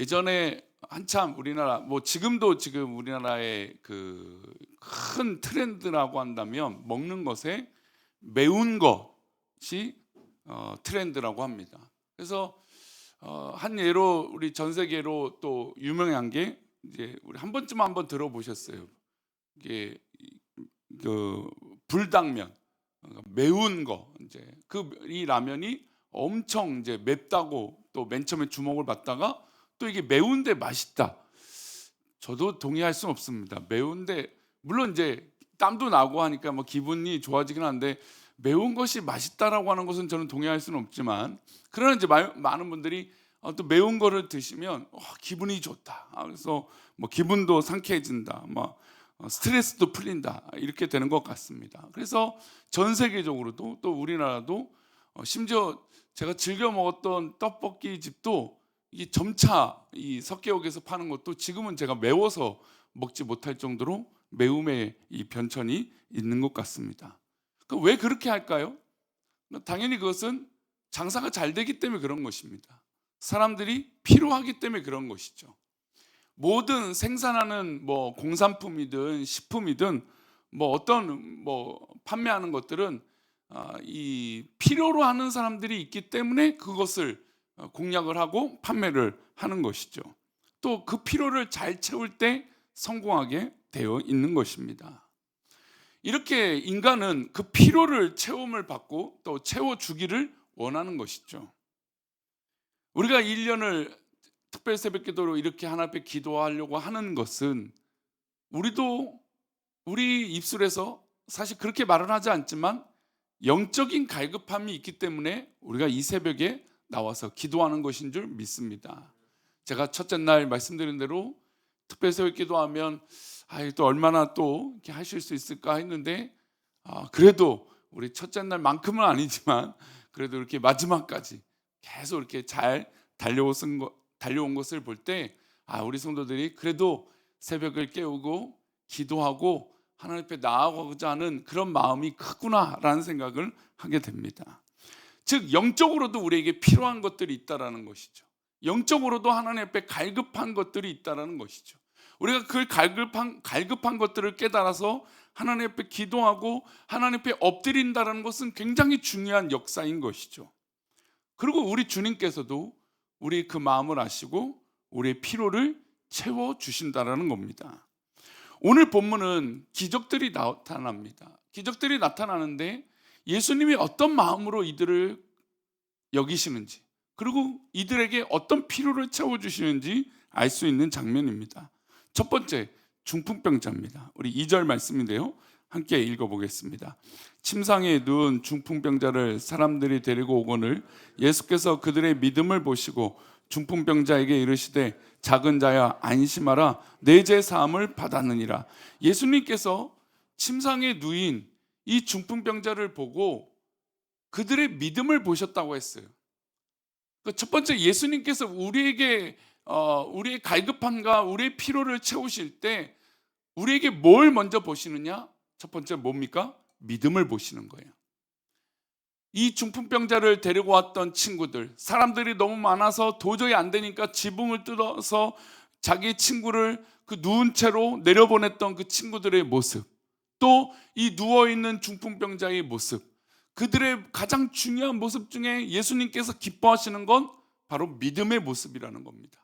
예전에 한참 우리나라 지금도 지금 우리나라의 그 큰 트렌드라고 한다면 먹는 것에 매운 것이 트렌드라고 합니다. 그래서 한 예로 우리 전 세계로 또 유명한 게 이제 우리 한 번쯤 한번 들어보셨어요. 이게 그 불당면, 매운 거 이제 이 라면이 엄청 이제 맵다고 또 맨 처음에 주목을 받다가 또 이게 매운데 맛있다. 저도 동의할 수는 없습니다. 매운데 물론 이제 땀도 나고 하니까 뭐 기분이 좋아지긴 한데 매운 것이 맛있다라고 하는 것은 저는 동의할 수는 없지만, 그러나 이제 많은 분들이 또 매운 거를 드시면 기분이 좋다. 그래서 뭐 기분도 상쾌해진다. 뭐 스트레스도 풀린다. 이렇게 되는 것 같습니다. 그래서 전 세계적으로도 또 우리나라도 심지어 제가 즐겨 먹었던 떡볶이 집도 이 점차 이 석계역에서 파는 것도 지금은 제가 매워서 먹지 못할 정도로 매움의 이 변천이 있는 것 같습니다. 왜 그렇게 할까요? 당연히 그것은 장사가 잘 되기 때문에 그런 것입니다. 사람들이 필요하기 때문에 그런 것이죠. 모든 생산하는 공산품이든 식품이든 어떤 판매하는 것들은 이 필요로 하는 사람들이 있기 때문에 그것을 공략을 하고 판매를 하는 것이죠. 또 그 필요를 잘 채울 때 성공하게 되어 있는 것입니다. 이렇게 인간은 그 필요를 체험을 받고 또 채워주기를 원하는 것이죠. 우리가 1년을 특별 새벽기도로 이렇게 하나님 앞에 기도하려고 하는 것은 우리도 우리 입술에서 사실 그렇게 말은 하지 않지만 영적인 갈급함이 있기 때문에 우리가 이 새벽에 나와서 기도하는 것인 줄 믿습니다. 제가 첫째 날 말씀드린 대로 특별 새벽 기도하면 또 얼마나 또 이렇게 하실 수 있을까 했는데 그래도 우리 첫째 날만큼은 아니지만 그래도 이렇게 마지막까지 계속 이렇게 잘 달려온 것을 볼 때 우리 성도들이 그래도 새벽을 깨우고 기도하고 하나님 앞에 나아가고자 하는 그런 마음이 크구나라는 생각을 하게 됩니다. 즉 영적으로도 우리에게 필요한 것들이 있다라는 것이죠. 영적으로도 하나님 앞에 갈급한 것들이 있다라는 것이죠. 우리가 그 갈급한 것들을 깨달아서 하나님 앞에 기도하고 하나님 앞에 엎드린다라는 것은 굉장히 중요한 역사인 것이죠. 그리고 우리 주님께서도 우리 그 마음을 아시고 우리의 필요를 채워주신다라는 겁니다. 오늘 본문은 기적들이 나타납니다. 기적들이 나타나는데 예수님이 어떤 마음으로 이들을 여기시는지, 그리고 이들에게 어떤 필요를 채워주시는지 알 수 있는 장면입니다. 첫 번째, 중풍병자입니다. 우리 2절 말씀인데요, 함께 읽어보겠습니다. 침상에 누운 중풍병자를 사람들이 데리고 오거늘 예수께서 그들의 믿음을 보시고 중풍병자에게 이르시되 작은 자야 안심하라 내 죄 사함을 받았느니라. 예수님께서 침상에 누인 이 중풍병자를 보고 그들의 믿음을 보셨다고 했어요. 첫 번째, 예수님께서 우리에게 우리의 갈급함과 우리의 필요를 채우실 때 우리에게 뭘 먼저 보시느냐? 첫 번째 뭡니까? 믿음을 보시는 거예요. 이 중풍병자를 데리고 왔던 친구들, 사람들이 너무 많아서 도저히 안 되니까 지붕을 뜯어서 자기 친구를 그 누운 채로 내려보냈던 그 친구들의 모습, 또 이 누워있는 중풍병자의 모습, 그들의 가장 중요한 모습 중에 예수님께서 기뻐하시는 건 바로 믿음의 모습이라는 겁니다.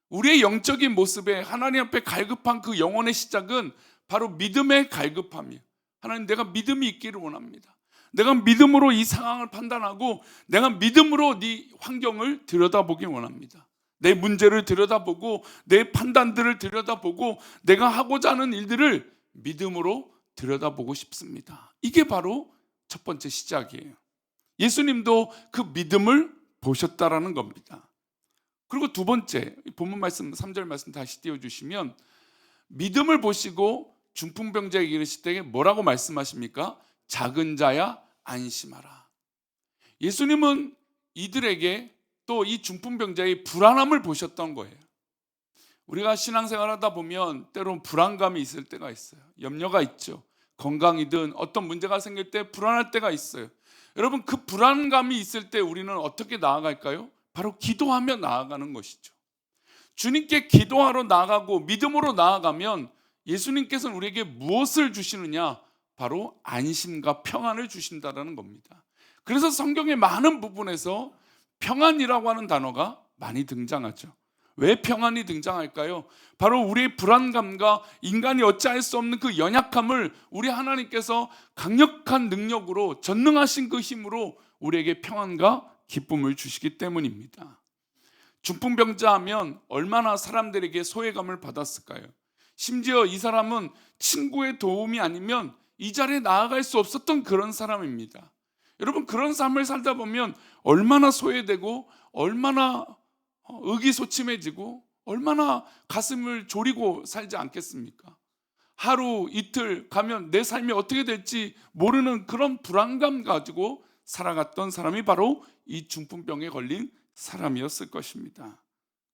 우리의 영적인 모습에 하나님 앞에 갈급한 그 영혼의 시작은 바로 믿음의 갈급함이에요. 하나님, 내가 믿음이 있기를 원합니다. 내가 믿음으로 이 상황을 판단하고 내가 믿음으로 네 환경을 들여다보기 원합니다. 내 문제를 들여다보고 내 판단들을 들여다보고 내가 하고자 하는 일들을 믿음으로 들여다보고 싶습니다. 이게 바로 첫 번째 시작이에요. 예수님도 그 믿음을 보셨다라는 겁니다. 그리고 두 번째, 본문 말씀 3절 말씀 다시 띄워주시면 믿음을 보시고 중풍병자에게 이르실 때 뭐라고 말씀하십니까? 작은 자야 안심하라. 예수님은 이들에게 또 이 중풍병자의 불안함을 보셨던 거예요. 우리가 신앙생활 하다 보면 때론 불안감이 있을 때가 있어요. 염려가 있죠. 건강이든 어떤 문제가 생길 때 불안할 때가 있어요. 여러분, 그 불안감이 있을 때 우리는 어떻게 나아갈까요? 바로 기도하며 나아가는 것이죠. 주님께 기도하러 나아가고 믿음으로 나아가면 예수님께서는 우리에게 무엇을 주시느냐? 바로 안심과 평안을 주신다라는 겁니다. 그래서 성경의 많은 부분에서 평안이라고 하는 단어가 많이 등장하죠. 왜 평안이 등장할까요? 바로 우리의 불안감과 인간이 어찌할 수 없는 그 연약함을 우리 하나님께서 강력한 능력으로, 전능하신 그 힘으로 우리에게 평안과 기쁨을 주시기 때문입니다. 중풍병자 하면 얼마나 사람들에게 소외감을 받았을까요? 심지어 이 사람은 친구의 도움이 아니면 이 자리에 나아갈 수 없었던 그런 사람입니다. 여러분, 그런 삶을 살다 보면 얼마나 소외되고 얼마나 의기소침해지고 얼마나 가슴을 졸이고 살지 않겠습니까? 하루 이틀 가면 내 삶이 어떻게 될지 모르는 그런 불안감 가지고 살아갔던 사람이 바로 이 중풍병에 걸린 사람이었을 것입니다.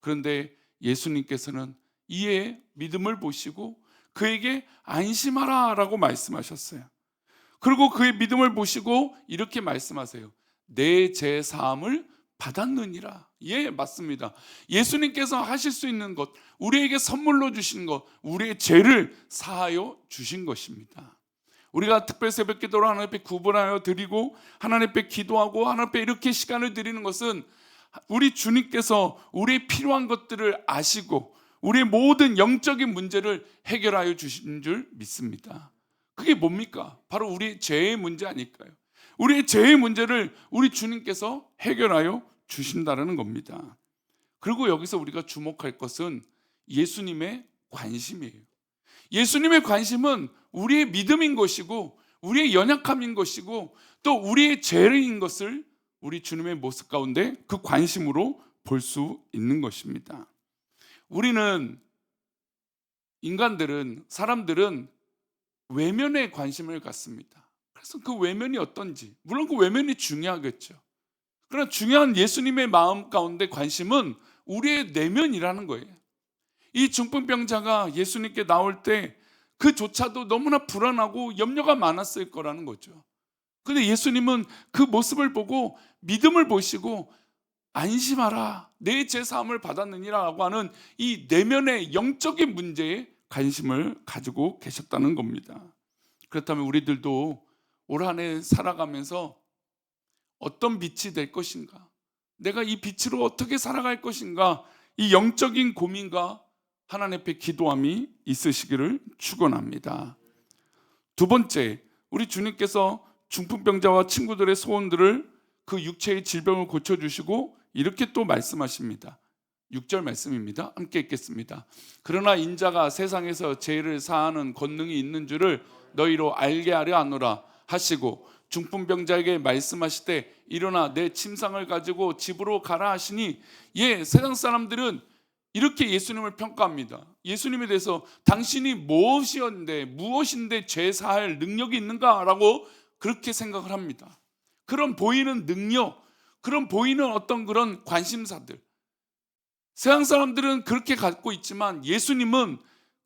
그런데 예수님께서는 이의 믿음을 보시고 그에게 안심하라 라고 말씀하셨어요. 그리고 그의 믿음을 보시고 이렇게 말씀하세요. 내 죄 사함을 받았느니라. 예, 맞습니다. 예수님께서 하실 수 있는 것, 우리에게 선물로 주신 것, 우리의 죄를 사하여 주신 것입니다. 우리가 특별 새벽 기도로 하나님 앞에 구분하여 드리고 하나님 앞에 기도하고 하나님 앞에 이렇게 시간을 드리는 것은 우리 주님께서 우리의 필요한 것들을 아시고 우리의 모든 영적인 문제를 해결하여 주신 줄 믿습니다. 그게 뭡니까? 바로 우리의 죄의 문제 아닐까요? 우리의 죄의 문제를 우리 주님께서 해결하여 주신다는 겁니다. 그리고 여기서 우리가 주목할 것은 예수님의 관심이에요. 예수님의 관심은 우리의 믿음인 것이고 우리의 연약함인 것이고 또 우리의 죄인 것을 우리 주님의 모습 가운데 그 관심으로 볼 수 있는 것입니다. 우리는, 인간들은, 사람들은 외면에 관심을 갖습니다. 그래서 그 외면이 어떤지, 물론 그 외면이 중요하겠죠. 그러나 중요한 예수님의 마음 가운데 관심은 우리의 내면이라는 거예요. 이 중풍병자가 예수님께 나올 때 그조차도 너무나 불안하고 염려가 많았을 거라는 거죠. 그런데 예수님은 그 모습을 보고 믿음을 보시고 안심하라, 내 죄 사함을 받았느니라고 하는 이 내면의 영적인 문제에 관심을 가지고 계셨다는 겁니다. 그렇다면 우리들도 올 한 해 살아가면서 어떤 빛이 될 것인가, 내가 이 빛으로 어떻게 살아갈 것인가, 이 영적인 고민과 하나님 앞에 기도함이 있으시기를 축원합니다. 두 번째, 우리 주님께서 중풍병자와 친구들의 소원들을, 그 육체의 질병을 고쳐주시고 이렇게 또 말씀하십니다. 6절 말씀입니다. 함께 읽겠습니다. 그러나 인자가 세상에서 죄를 사하는 권능이 있는 줄을 너희로 알게 하려 하노라 하시고 중풍병자에게 말씀하시되 일어나 내 침상을 가지고 집으로 가라 하시니, 예, 세상 사람들은 이렇게 예수님을 평가합니다. 예수님에 대해서 당신이 무엇인데 죄 사할 능력이 있는가라고 그렇게 생각을 합니다. 그런 보이는 능력, 그런 보이는 어떤 그런 관심사들, 세상 사람들은 그렇게 갖고 있지만 예수님은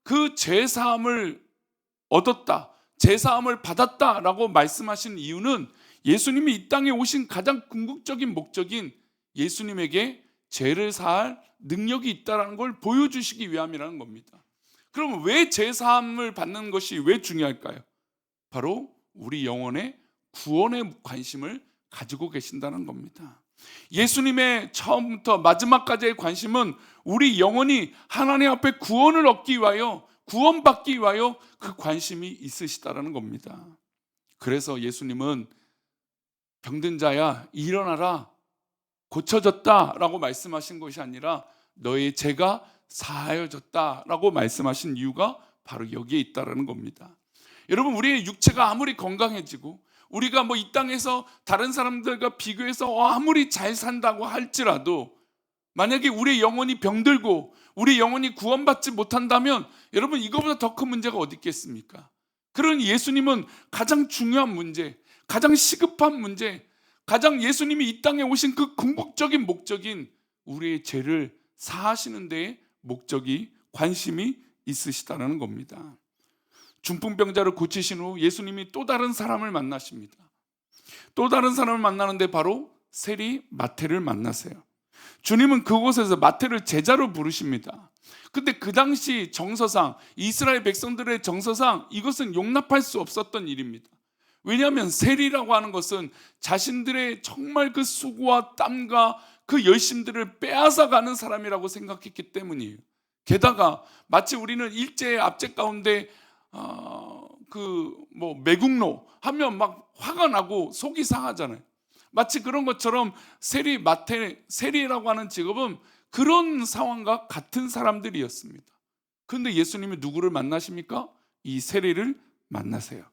그 죄 사함을 얻었다, 죄 사함을 받았다라고 말씀하신 이유는 예수님이 이 땅에 오신 가장 궁극적인 목적인 예수님에게 죄를 사할 능력이 있다는 걸 보여주시기 위함이라는 겁니다. 그럼 왜 죄 사함을 받는 것이 왜 중요할까요? 바로 우리 영혼의 구원에 관심을 가지고 계신다는 겁니다. 예수님의 처음부터 마지막까지의 관심은 우리 영혼이 하나님 앞에 구원을 얻기 위하여, 구원받기 위하여 그 관심이 있으시다라는 겁니다. 그래서 예수님은 병든 자야 일어나라, 고쳐졌다라고 말씀하신 것이 아니라 너의 죄가 사하여졌다라고 말씀하신 이유가 바로 여기에 있다라는 겁니다. 여러분, 우리의 육체가 아무리 건강해지고 우리가 이 땅에서 다른 사람들과 비교해서 아무리 잘 산다고 할지라도 만약에 우리의 영혼이 병들고 우리 영혼이 구원받지 못한다면 여러분, 이거보다 더 큰 문제가 어디 있겠습니까? 그러니 예수님은 가장 중요한 문제, 가장 시급한 문제, 가장 예수님이 이 땅에 오신 그 궁극적인 목적인 우리의 죄를 사하시는 데에 목적이, 관심이 있으시다는 겁니다. 중풍병자를 고치신 후 예수님이 또 다른 사람을 만나십니다. 또 다른 사람을 만나는데 바로 세리 마태를 만나세요. 주님은 그곳에서 마태를 제자로 부르십니다. 근데 그 당시 정서상, 이스라엘 백성들의 정서상 이것은 용납할 수 없었던 일입니다. 왜냐하면 세리라고 하는 것은 자신들의 정말 그 수고와 땀과 그 열심들을 빼앗아가는 사람이라고 생각했기 때문이에요. 게다가 마치 우리는 일제의 압제 가운데 매국노 하면 막 화가 나고 속이 상하잖아요. 마치 그런 것처럼 세리라고 하는 직업은 그런 상황과 같은 사람들이었습니다. 그런데 예수님이 누구를 만나십니까? 이 세리를 만나세요.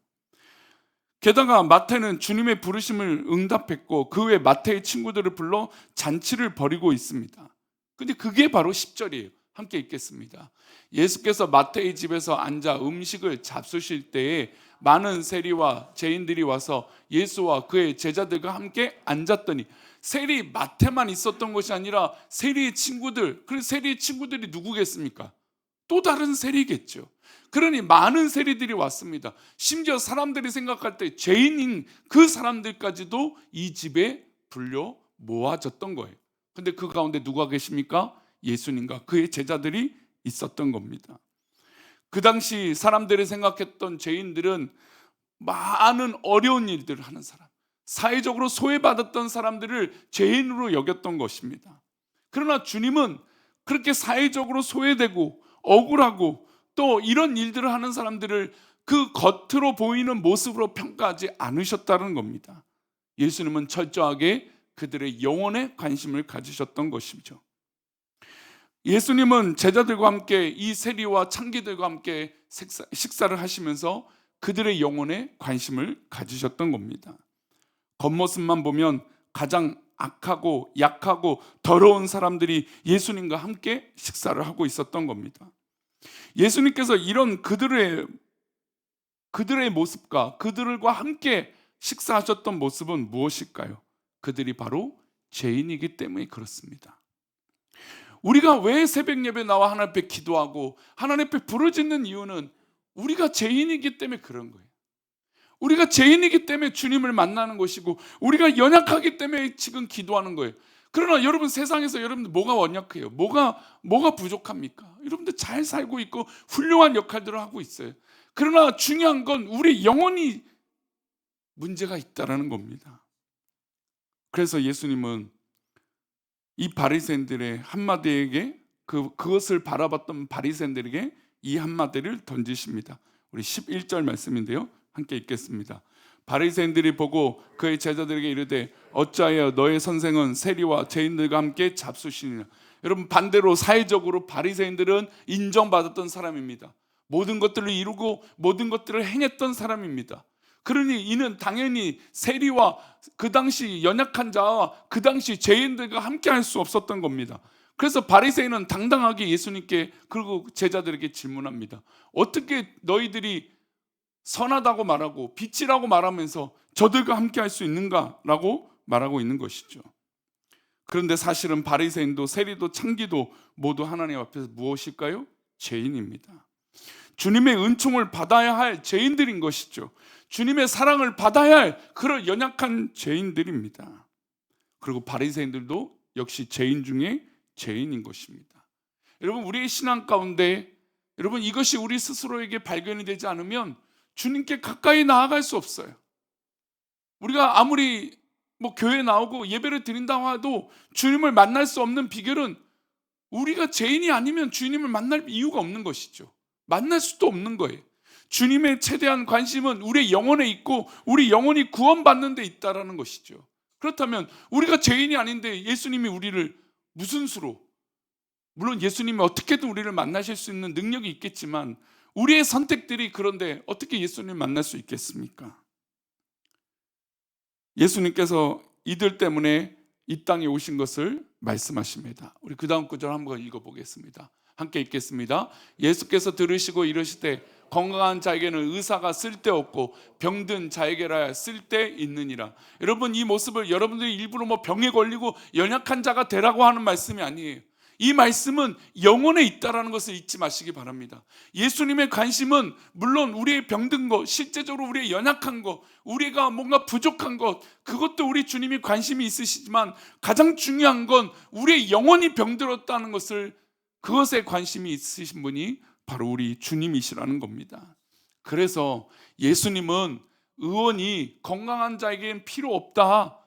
게다가 마태는 주님의 부르심을 응답했고 그 후에 마태의 친구들을 불러 잔치를 벌이고 있습니다. 근데 그게 바로 10절이에요. 함께 읽겠습니다. 예수께서 마태의 집에서 앉아 음식을 잡수실 때에 많은 세리와 죄인들이 와서 예수와 그의 제자들과 함께 앉았더니, 세리 마태만 있었던 것이 아니라 세리의 친구들, 그 세리의 친구들이 누구겠습니까? 또 다른 세리겠죠. 그러니 많은 세리들이 왔습니다. 심지어 사람들이 생각할 때 죄인인 그 사람들까지도 이 집에 불려 모아졌던 거예요. 근데 그 가운데 누가 계십니까? 예수님과 그의 제자들이 있었던 겁니다. 그 당시 사람들이 생각했던 죄인들은 많은 어려운 일들을 하는 사람, 사회적으로 소외받았던 사람들을 죄인으로 여겼던 것입니다. 그러나 주님은 그렇게 사회적으로 소외되고 억울하고 또 이런 일들을 하는 사람들을 그 겉으로 보이는 모습으로 평가하지 않으셨다는 겁니다. 예수님은 철저하게 그들의 영혼에 관심을 가지셨던 것이죠. 예수님은 제자들과 함께 이 세리와 창기들과 함께 식사를 하시면서 그들의 영혼에 관심을 가지셨던 겁니다. 겉모습만 보면 가장 악하고 약하고 더러운 사람들이 예수님과 함께 식사를 하고 있었던 겁니다. 예수님께서 이런 그들의 모습과 그들과 함께 식사하셨던 모습은 무엇일까요? 그들이 바로 죄인이기 때문에 그렇습니다. 우리가 왜 새벽 예배 나와 하나님 앞에 기도하고 하나님 앞에 부르짖는 이유는 우리가 죄인이기 때문에 그런 거예요. 우리가 죄인이기 때문에 주님을 만나는 것이고 우리가 연약하기 때문에 지금 기도하는 거예요. 그러나 여러분, 세상에서 여러분들 뭐가 연약해요? 뭐가 부족합니까? 여러분들 잘 살고 있고 훌륭한 역할들을 하고 있어요. 그러나 중요한 건 우리 영혼이 문제가 있다라는 겁니다. 그래서 예수님은 이 바리새인들의 한마디에게 그것을 바라봤던 바리새인들에게 이 한마디를 던지십니다. 우리 11절 말씀인데요, 함께 읽겠습니다. 바리새인들이 보고 그의 제자들에게 이르되 어찌하여 너의 선생은 세리와 죄인들과 함께 잡수시느냐. 여러분, 반대로 사회적으로 바리새인들은 인정받았던 사람입니다. 모든 것들을 이루고 모든 것들을 행했던 사람입니다. 그러니 이는 당연히 세리와 그 당시 연약한 자와 그 당시 죄인들과 함께 할 수 없었던 겁니다. 그래서 바리새인은 당당하게 예수님께 그리고 제자들에게 질문합니다. 어떻게 너희들이 선하다고 말하고 빛이라고 말하면서 저들과 함께 할 수 있는가라고 말하고 있는 것이죠. 그런데 사실은 바리새인도 세리도 창기도 모두 하나님 앞에서 무엇일까요? 죄인입니다. 주님의 은총을 받아야 할 죄인들인 것이죠. 주님의 사랑을 받아야 할 그런 연약한 죄인들입니다. 그리고 바리새인들도 역시 죄인 중에 죄인인 것입니다. 여러분, 우리의 신앙 가운데 여러분, 이것이 우리 스스로에게 발견이 되지 않으면 주님께 가까이 나아갈 수 없어요. 우리가 아무리 교회에 나오고 예배를 드린다고 해도 주님을 만날 수 없는 비결은 우리가 죄인이 아니면 주님을 만날 이유가 없는 것이죠. 만날 수도 없는 거예요. 주님의 최대한 관심은 우리의 영혼에 있고 우리 영혼이 구원받는 데 있다라는 것이죠. 그렇다면 우리가 죄인이 아닌데 예수님이 우리를 무슨 수로, 물론 예수님이 어떻게든 우리를 만나실 수 있는 능력이 있겠지만 우리의 선택들이 그런데 어떻게 예수님을 만날 수 있겠습니까? 예수님께서 이들 때문에 이 땅에 오신 것을 말씀하십니다. 우리 그 다음 구절 한번 읽어보겠습니다. 함께 읽겠습니다. 예수께서 들으시고 이르시되 건강한 자에게는 의사가 쓸데없고 병든 자에게라 쓸데있느니라. 여러분, 이 모습을 여러분들이 일부러 병에 걸리고 연약한 자가 되라고 하는 말씀이 아니에요. 이 말씀은 영혼에 있다라는 것을 잊지 마시기 바랍니다. 예수님의 관심은 물론 우리의 병든 것, 실제적으로 우리의 연약한 것, 우리가 뭔가 부족한 것, 그것도 우리 주님이 관심이 있으시지만 가장 중요한 건 우리의 영혼이 병들었다는 것을, 그것에 관심이 있으신 분이 바로 우리 주님이시라는 겁니다. 그래서 예수님은 의원이 건강한 자에겐 필요 없다,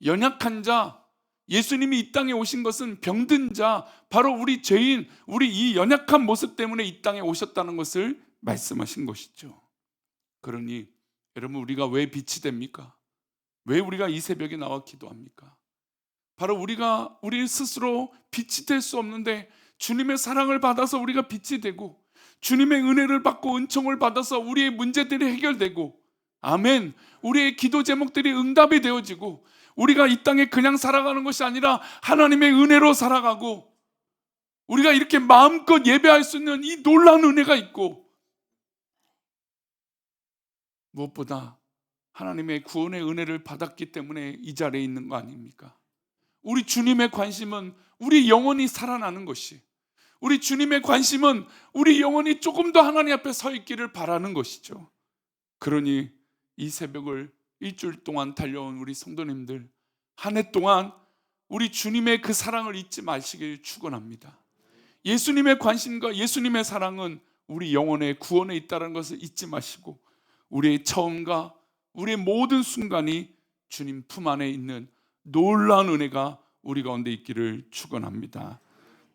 연약한 자, 예수님이 이 땅에 오신 것은 병든 자, 바로 우리 죄인, 우리 이 연약한 모습 때문에 이 땅에 오셨다는 것을 말씀하신 것이죠. 그러니 여러분, 우리가 왜 빛이 됩니까? 왜 우리가 이 새벽에 나와 기도합니까? 바로 우리 스스로 빛이 될 수 없는데 주님의 사랑을 받아서 우리가 빛이 되고, 주님의 은혜를 받고 은총을 받아서 우리의 문제들이 해결되고, 아멘, 우리의 기도 제목들이 응답이 되어지고, 우리가 이 땅에 그냥 살아가는 것이 아니라 하나님의 은혜로 살아가고, 우리가 이렇게 마음껏 예배할 수 있는 이 놀라운 은혜가 있고, 무엇보다 하나님의 구원의 은혜를 받았기 때문에 이 자리에 있는 거 아닙니까? 우리 주님의 관심은 우리 영혼이 살아나는 것이, 우리 주님의 관심은 우리 영혼이 조금 더 하나님 앞에 서 있기를 바라는 것이죠. 그러니 이 새벽을 일주일 동안 달려온 우리 성도님들, 한 해 동안 우리 주님의 그 사랑을 잊지 마시길 축원합니다. 예수님의 관심과 예수님의 사랑은 우리 영혼의 구원에 있다는 것을 잊지 마시고, 우리의 처음과 우리의 모든 순간이 주님 품 안에 있는 놀라운 은혜가 우리 가운데 있기를 축원합니다.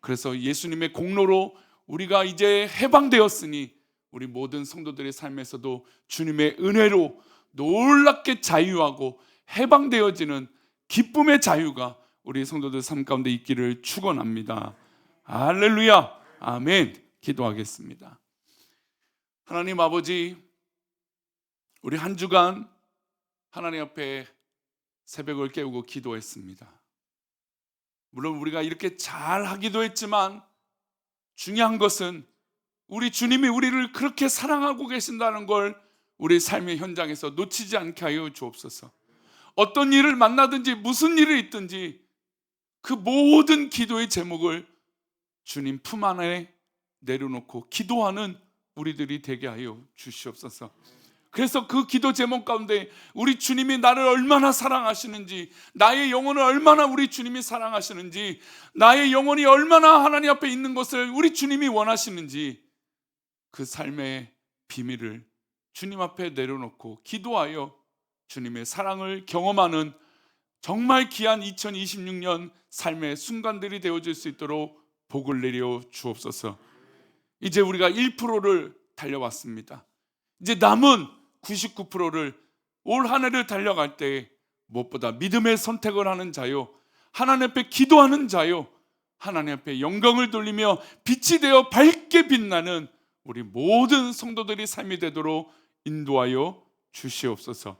그래서 예수님의 공로로 우리가 이제 해방되었으니 우리 모든 성도들의 삶에서도 주님의 은혜로 놀랍게 자유하고 해방되어지는 기쁨의 자유가 우리 성도들 삶 가운데 있기를 축원합니다. 할렐루야, 아멘. 기도하겠습니다. 하나님 아버지, 우리 한 주간 하나님 앞에 새벽을 깨우고 기도했습니다. 물론 우리가 이렇게 잘 하기도 했지만 중요한 것은 우리 주님이 우리를 그렇게 사랑하고 계신다는 걸 우리 삶의 현장에서 놓치지 않게 하여 주옵소서. 어떤 일을 만나든지 무슨 일이 있든지 그 모든 기도의 제목을 주님 품 안에 내려놓고 기도하는 우리들이 되게 하여 주시옵소서. 그래서 그 기도 제목 가운데 우리 주님이 나를 얼마나 사랑하시는지, 나의 영혼을 얼마나 우리 주님이 사랑하시는지, 나의 영혼이 얼마나 하나님 앞에 있는 것을 우리 주님이 원하시는지, 그 삶의 비밀을 주님 앞에 내려놓고 기도하여 주님의 사랑을 경험하는 정말 귀한 2026년 삶의 순간들이 되어질 수 있도록 복을 내려 주옵소서. 이제 우리가 1%를 달려왔습니다. 이제 남은 99%를 올 한 해를 달려갈 때 무엇보다 믿음의 선택을 하는 자요, 하나님 앞에 기도하는 자요, 하나님 앞에 영광을 돌리며 빛이 되어 밝게 빛나는 우리 모든 성도들이 삶이 되도록 인도하여 주시옵소서.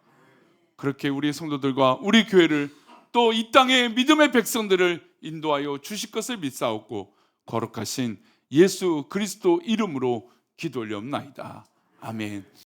그렇게 우리 성도들과 우리 교회를 또 이 땅의 믿음의 백성들을 인도하여 주실 것을 믿사옵고 거룩하신 예수 그리스도 이름으로 기도 올려옵나이다. 아멘.